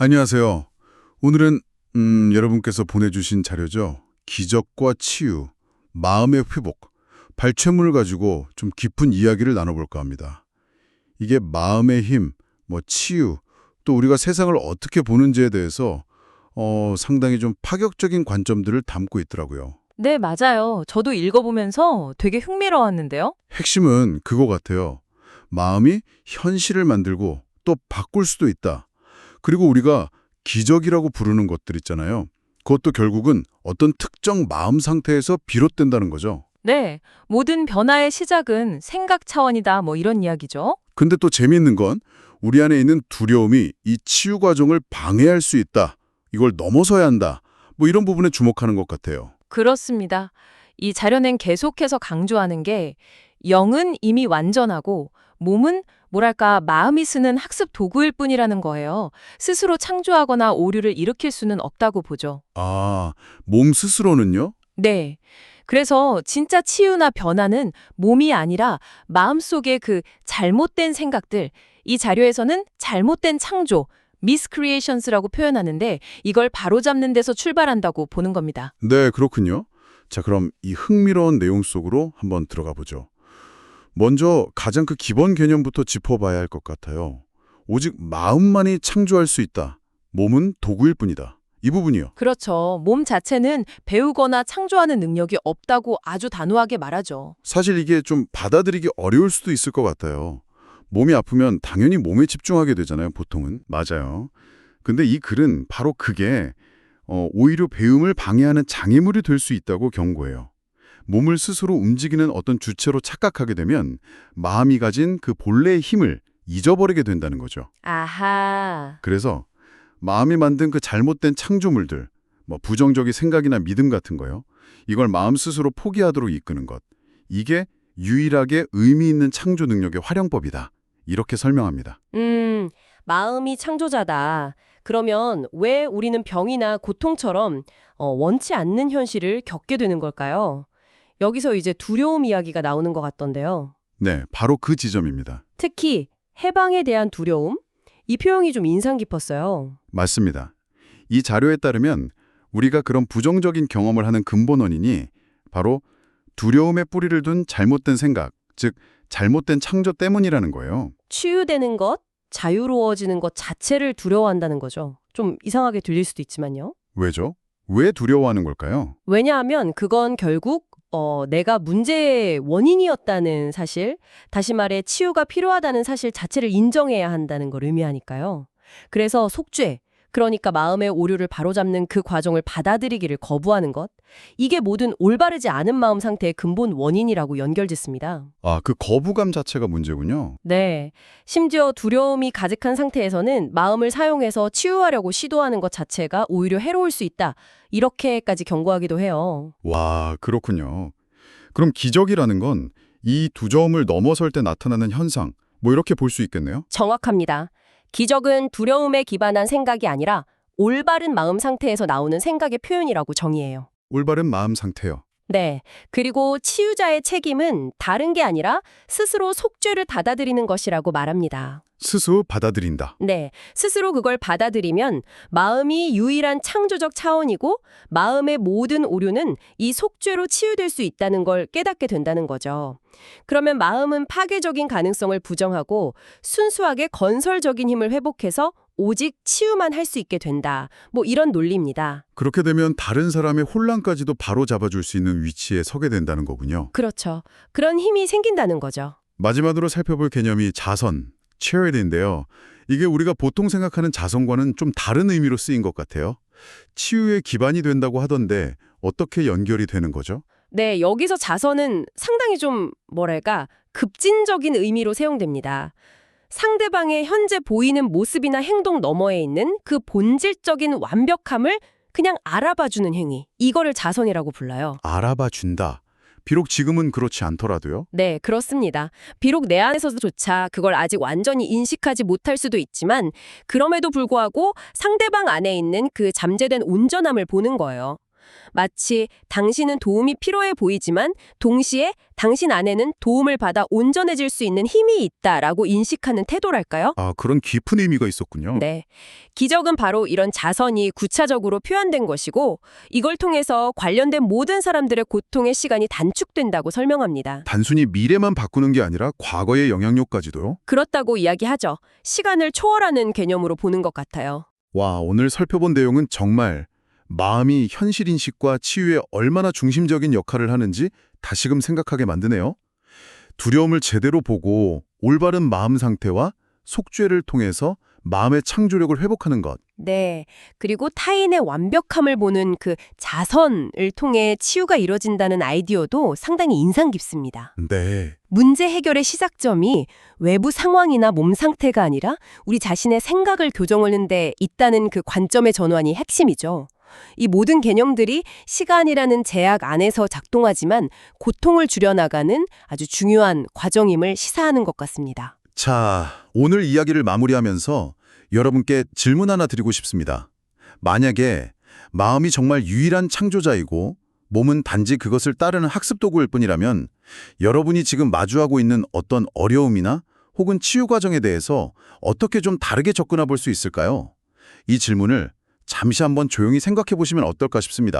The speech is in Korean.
안녕하세요. 오늘은 여러분께서 보내주신 자료죠. 기적과 치유, 마음의 회복, 발췌물을 가지고 좀 깊은 이야기를 나눠볼까 합니다. 이게 마음의 힘, 치유, 또 우리가 세상을 어떻게 보는지에 대해서 상당히 좀 파격적인 관점들을 담고 있더라고요. 네, 맞아요. 저도 읽어보면서 되게 흥미로웠는데요. 핵심은 그거 같아요. 마음이 현실을 만들고 또 바꿀 수도 있다. 그리고 우리가 기적이라고 부르는 것들 있잖아요. 그것도 결국은 어떤 특정 마음 상태에서 비롯된다는 거죠. 네, 모든 변화의 시작은 생각 차원이다, 이런 이야기죠. 근데 또 재미있는 건 우리 안에 있는 두려움이 이 치유 과정을 방해할 수 있다. 이걸 넘어서야 한다. 이런 부분에 주목하는 것 같아요. 그렇습니다. 이 자료는 계속해서 강조하는 게 영은 이미 완전하고 몸은 마음이 쓰는 학습 도구일 뿐이라는 거예요. 스스로 창조하거나 오류를 일으킬 수는 없다고 보죠. 아, 몸 스스로는요? 네. 그래서 진짜 치유나 변화는 몸이 아니라 마음속의 그 잘못된 생각들, 이 자료에서는 잘못된 창조, miscreations라고 표현하는데 이걸 바로잡는 데서 출발한다고 보는 겁니다. 네, 그렇군요. 자, 그럼 이 흥미로운 내용 속으로 한번 들어가 보죠. 먼저 가장 그 기본 개념부터 짚어봐야 할 것 같아요. 오직 마음만이 창조할 수 있다. 몸은 도구일 뿐이다. 이 부분이요. 그렇죠. 몸 자체는 배우거나 창조하는 능력이 없다고 아주 단호하게 말하죠. 사실 이게 좀 받아들이기 어려울 수도 있을 것 같아요. 몸이 아프면 당연히 몸에 집중하게 되잖아요, 보통은. 맞아요. 근데 이 글은 바로 그게 오히려 배움을 방해하는 장애물이 될 수 있다고 경고해요. 몸을 스스로 움직이는 어떤 주체로 착각하게 되면 마음이 가진 그 본래의 힘을 잊어버리게 된다는 거죠. 아하. 그래서 마음이 만든 그 잘못된 창조물들, 부정적인 생각이나 믿음 같은 거요. 이걸 마음 스스로 포기하도록 이끄는 것. 이게 유일하게 의미 있는 창조 능력의 활용법이다. 이렇게 설명합니다. 마음이 창조자다. 그러면 왜 우리는 병이나 고통처럼 원치 않는 현실을 겪게 되는 걸까요? 여기서 이제 두려움 이야기가 나오는 것 같던데요. 네, 바로 그 지점입니다. 특히 해방에 대한 두려움? 이 표현이 좀 인상 깊었어요. 맞습니다. 이 자료에 따르면 우리가 그런 부정적인 경험을 하는 근본 원인이 바로 두려움에 뿌리를 둔 잘못된 생각, 즉 잘못된 창조 때문이라는 거예요. 치유되는 것, 자유로워지는 것 자체를 두려워한다는 거죠. 좀 이상하게 들릴 수도 있지만요. 왜죠? 왜 두려워하는 걸까요? 왜냐하면 그건 결국 내가 문제의 원인이었다는 사실, 다시 말해 치유가 필요하다는 사실 자체를 인정해야 한다는 걸 의미하니까요. 그래서 속죄, 그러니까 마음의 오류를 바로잡는 그 과정을 받아들이기를 거부하는 것, 이게 모든 올바르지 않은 마음 상태의 근본 원인이라고 연결짓습니다. 아, 그 거부감 자체가 문제군요. 네. 심지어 두려움이 가득한 상태에서는 마음을 사용해서 치유하려고 시도하는 것 자체가 오히려 해로울 수 있다. 이렇게까지 경고하기도 해요. 와, 그렇군요. 그럼 기적이라는 건 이 두 점을 넘어설 때 나타나는 현상, 이렇게 볼 수 있겠네요? 정확합니다. 기적은 두려움에 기반한 생각이 아니라 올바른 마음 상태에서 나오는 생각의 표현이라고 정의해요. 올바른 마음 상태요. 네. 그리고 치유자의 책임은 다른 게 아니라 스스로 속죄를 받아들이는 것이라고 말합니다. 스스로 받아들인다. 네. 스스로 그걸 받아들이면 마음이 유일한 창조적 차원이고 마음의 모든 오류는 이 속죄로 치유될 수 있다는 걸 깨닫게 된다는 거죠. 그러면 마음은 파괴적인 가능성을 부정하고 순수하게 건설적인 힘을 회복해서 오직 치유만 할 수 있게 된다. 이런 논리입니다. 그렇게 되면 다른 사람의 혼란까지도 바로 잡아줄 수 있는 위치에 서게 된다는 거군요. 그렇죠. 그런 힘이 생긴다는 거죠. 마지막으로 살펴볼 개념이 자선, charity인데요. 이게 우리가 보통 생각하는 자선과는 좀 다른 의미로 쓰인 것 같아요. 치유의 기반이 된다고 하던데 어떻게 연결이 되는 거죠? 네, 여기서 자선은 상당히 좀 급진적인 의미로 사용됩니다. 상대방의 현재 보이는 모습이나 행동 너머에 있는 그 본질적인 완벽함을 그냥 알아봐주는 행위. 이거를 자선이라고 불러요. 알아봐 준다. 비록 지금은 그렇지 않더라도요. 네, 그렇습니다. 비록 내 안에서조차 그걸 아직 완전히 인식하지 못할 수도 있지만 그럼에도 불구하고 상대방 안에 있는 그 잠재된 온전함을 보는 거예요. 마치 당신은 도움이 필요해 보이지만 동시에 당신 안에는 도움을 받아 온전해질 수 있는 힘이 있다라고 인식하는 태도랄까요? 아, 그런 깊은 의미가 있었군요. 네. 기적은 바로 이런 자선이 구체적으로 표현된 것이고 이걸 통해서 관련된 모든 사람들의 고통의 시간이 단축된다고 설명합니다. 단순히 미래만 바꾸는 게 아니라 과거의 영향력까지도요? 그렇다고 이야기하죠. 시간을 초월하는 개념으로 보는 것 같아요. 와, 오늘 살펴본 내용은 정말 마음이 현실인식과 치유에 얼마나 중심적인 역할을 하는지 다시금 생각하게 만드네요. 두려움을 제대로 보고 올바른 마음 상태와 속죄를 통해서 마음의 창조력을 회복하는 것. 네. 그리고 타인의 완벽함을 보는 그 자선을 통해 치유가 이뤄진다는 아이디어도 상당히 인상 깊습니다. 네. 문제 해결의 시작점이 외부 상황이나 몸 상태가 아니라 우리 자신의 생각을 교정하는 데 있다는 그 관점의 전환이 핵심이죠. 이 모든 개념들이 시간이라는 제약 안에서 작동하지만 고통을 줄여나가는 아주 중요한 과정임을 시사하는 것 같습니다. 자, 오늘 이야기를 마무리하면서 여러분께 질문 하나 드리고 싶습니다. 만약에 마음이 정말 유일한 창조자이고 몸은 단지 그것을 따르는 학습 도구일 뿐이라면 여러분이 지금 마주하고 있는 어떤 어려움이나 혹은 치유 과정에 대해서 어떻게 좀 다르게 접근해 볼 수 있을까요? 이 질문을 잠시 한번 조용히 생각해 보시면 어떨까 싶습니다.